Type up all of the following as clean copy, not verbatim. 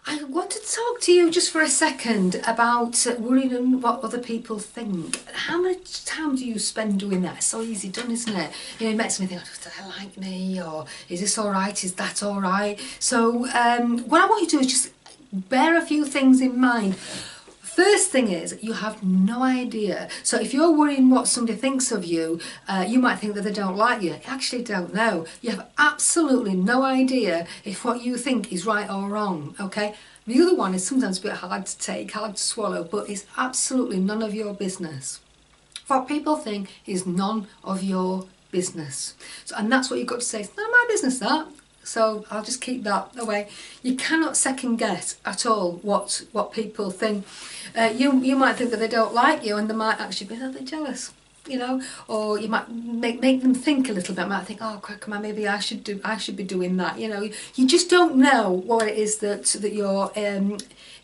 I want to talk to you just for a second about worrying and what other people think. How much time do you spend doing that? It's so easy done, isn't it? You know, you met somebody think, oh, do they like me? Or is this all right? Is that all right? So what I want you to do is just bear a few things in mind. First thing is, you have no idea. So if you're worrying what somebody thinks of you, you might think that they don't like you. You actually don't know. You have absolutely no idea if what you think is right or wrong, okay? The other one is sometimes a bit hard to take, hard to swallow, but it's absolutely none of your business. What people think is none of your business. So, and that's what you've got to say. It's none of my business, that. So I'll just keep that away. You cannot second guess at all what people think. You might think that they don't like you, and they might actually be a little bit jealous, you know, or you might make them think a little bit. Might think, oh, come on, maybe I should be doing that. You know, you just don't know what it is that you're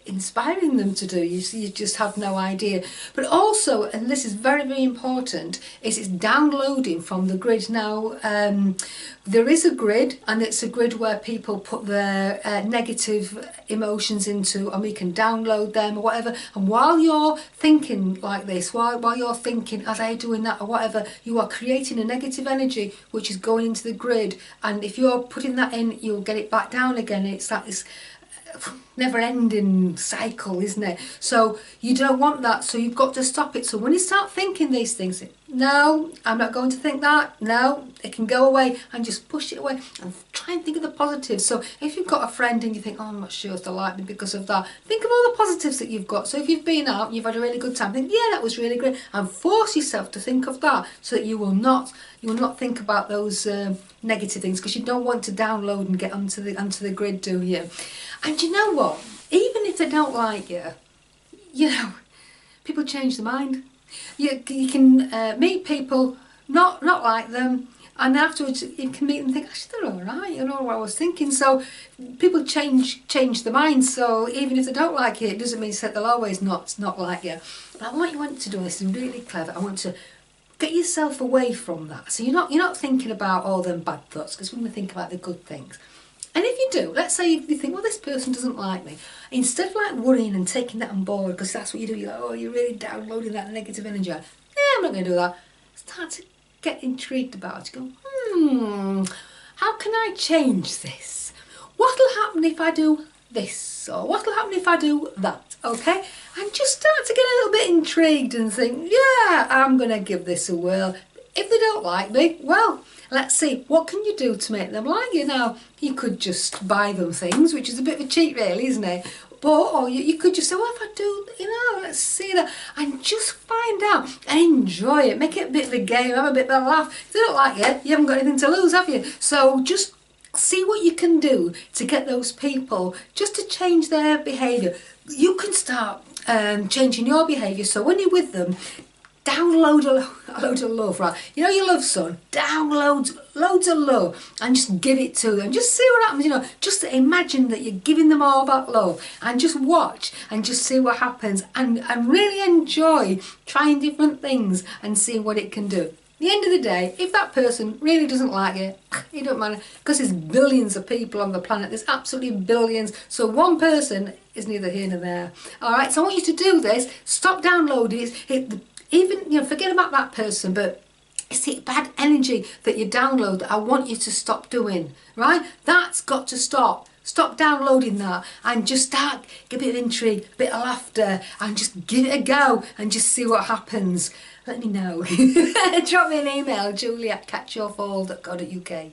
inspiring them to do. You just have no idea. But also, and this is very, very important, is it's downloading from the grid. Now there is a grid, and it's a grid where people put their negative emotions into, and we can download them or whatever. And while you're thinking like this, while you're thinking, are they doing that or whatever, you are creating a negative energy which is going into the grid. And if you're putting that in, you'll get it back down again. It's like this never-ending cycle, isn't it? So you don't want that, so you've got to stop it. So when you start thinking these things, think, no, I'm not going to think that, no, it can go away, and just push it away and try and think of the positives. So if you've got a friend and you think, oh, I'm not sure if they like me because of that, think of all the positives that you've got. So if you've been out, you've had a really good time, think, yeah, that was really great, and force yourself to think of that, so that you will not think about those negative things, because you don't want to download and get onto the grid, do you? And you know what? Even if they don't like you, you know, people change their mind. You can meet people, not like them, and afterwards you can meet them and think, actually, they're all right, you know what I was thinking. So people change their minds. So even if they don't like you, it doesn't mean that they'll always not like you. But what you want to do is really clever. I want to get yourself away from that. So you're not thinking about all them bad thoughts, because we're going to think about the good things. And if you do, let's say you think, well, this person doesn't like me, instead of like worrying and taking that on board, because that's what you do, you're like, oh, you're really downloading that negative energy. Yeah, I'm not going to do that. Start to get intrigued about it. Go, how can I change this? What'll happen if I do this? Or what'll happen if I do that? Okay? And just start to get a little bit intrigued and think, yeah, I'm going to give this a whirl. If they don't like me, well, let's see, what can you do to make them like you? Now, you could just buy them things, which is a bit of a cheat really, isn't it? Or you could just say, well, if I do, you know, let's see that, and just find out and enjoy it. Make it a bit of a game, have a bit of a laugh. If they don't like you haven't got anything to lose, have you? So just see what you can do to get those people just to change their behaviour. You can start changing your behaviour, so when you're with them, download a load of love, right? You know your love son? Download loads of love and just give it to them. Just see what happens, you know. Just imagine that you're giving them all that love, and just watch and just see what happens, and really enjoy trying different things and seeing what it can do. At the end of the day, if that person really doesn't like you, it don't matter, because there's billions of people on the planet. There's absolutely billions. So one person is neither here nor there. All right, so I want you to do this. Stop downloading it. Even, you know, forget about that person, but it's the bad energy that you download that I want you to stop doing, right? That's got to stop. Stop downloading that and just start, get a bit of intrigue, a bit of laughter, and just give it a go and just see what happens. Let me know. Drop me an email, julie@catchyourfall.co.uk.